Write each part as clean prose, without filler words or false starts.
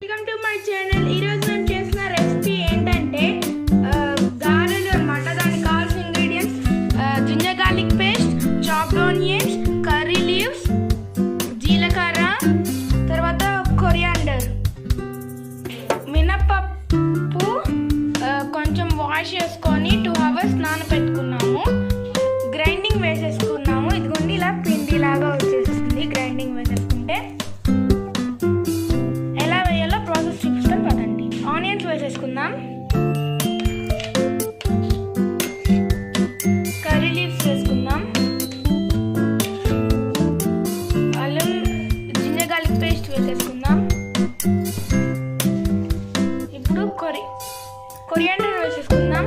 Welcome to my channel. ఈరోజు నేను చేసిన రెసిపీ ఏంటంటే గారెలు అనమాట. దానికి కావాల్సిన ingredients ginger garlic paste, chopped onions, curry leaves, జీలకర్ర, తర్వాత కొరియాండర్, మినపప్పు కొంచెం వాష్ చేసుకొని 2 hours నానబెట్టుకున్నాము. గ్రైండింగ్ వేసేసుకున్నాము. ఇదిగోండి ఇలా పిండి లాగా వచ్చేస్తుంది గ్రైండింగ్ వేసేసుకుంటే. ఎలా వేయాలో ప్రాసెస్ చూపిస్తాను పదండి. ఆనియన్స్ వేసేసుకుందాం, కర్రీ లీవ్స్ వేసుకుందాం, అల్లం జింజర్ గార్లిక్ పేస్ట్ వేసేసుకుందాం. ఇప్పుడు కొరియాండర్ వేసేసుకుందాం,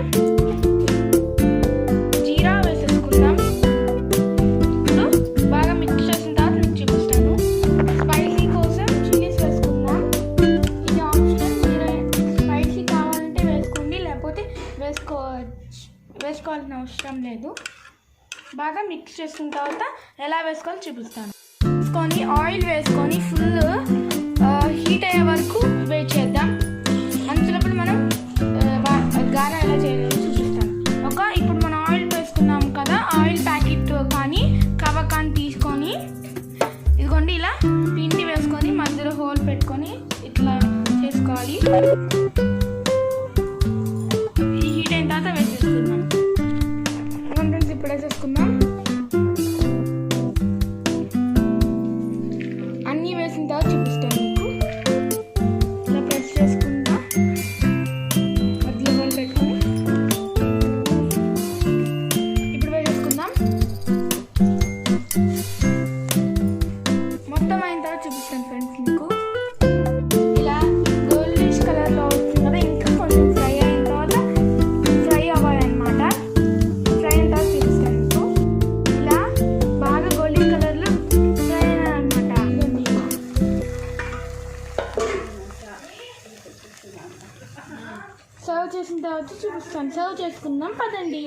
జీరా వేసేసుకుందాం. ఇప్పుడు బాగా మిక్స్ చేసిన తర్వాత నేను చూపిస్తాను. స్పైసీ కోసం చిల్లీస్ వేసుకుందాం. ఇది ఆప్షనల్, మీరు స్పైసీ కావాలంటే వేసుకోండి, లేకపోతే వేసుకోవాల్సిన అవసరం లేదు. బాగా మిక్స్ చేసిన తర్వాత ఎలా వేసుకోవాలో చూపిస్తాను. ఆయిల్ వేసుకొని ఫుల్ హీట్ అయ్యే వరకు వెయిట్ చేద్దాం. అంతలోపల మనం గార ఎలా చేయాలో చూపిస్తాను. ఇప్పుడు మనం ఆయిల్ వేసుకున్నాం కదా, ఆయిల్ ప్యాకెట్ కానీ కవర్ కానీ తీసుకొని ఇదిగోండి ఇలా పిండి వేసుకొని మధ్యలో హోల్ పెట్టుకొని ఇట్లా చేసుకోవాలి. ఈ హీట్ అయిన తర్వాత వేసేసుకుందాం. ఇప్పుడు వేసేసుకుందాం. అన్నీ వేసిన తర్వాత చూపిస్తాను మీకు. ఇలా ప్రెస్ చేసుకుంటా మధ్యలో హోల్ పెట్టుకొని ఇప్పుడు వేసేసుకుందాం. మొత్తం అయిన తర్వాత చూపిస్తాను ఫ్రెండ్స్ మీకు. ఇలా గోల్డిష్ కలర్లో వస్తుంది కదా, ఇంకా కొంచెం ఫ్రై అయిన తర్వాత ఫ్రై అవ్వాలన్నమాట. ఫ్రై అయిన తర్వాత చూపిస్తాను మీకు. ఇలా బాగా గోల్డెన్ కలర్లో ఫ్రై అయినాయన్నమాట. సర్వ్ చేసిన తర్వాత చూపిస్తాను. సర్వ్ చేసుకుందాం పదండి.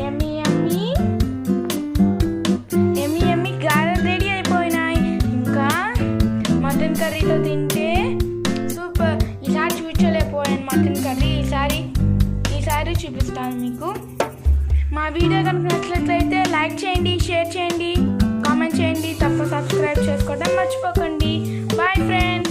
ఎమ్మి ఎమ్మి ఎమ్మి ఎమ్మి గారెలు రెడీ అయిపోయినాయి. ఇంకా మటన్ కర్రీతో తింటే సూపర్. ఈసారి చూపించలేకపోయాను మటన్ కర్రీ. ఈసారి చూపిస్తాను మీకు. మా వీడియో కనుక నచ్చినట్లయితే లైక్ చేయండి, షేర్ చేయండి, కామెంట్ చేయండి, తప్ప సబ్స్క్రైబ్ చేసుకోవడం మర్చిపోకండి. Bye friends.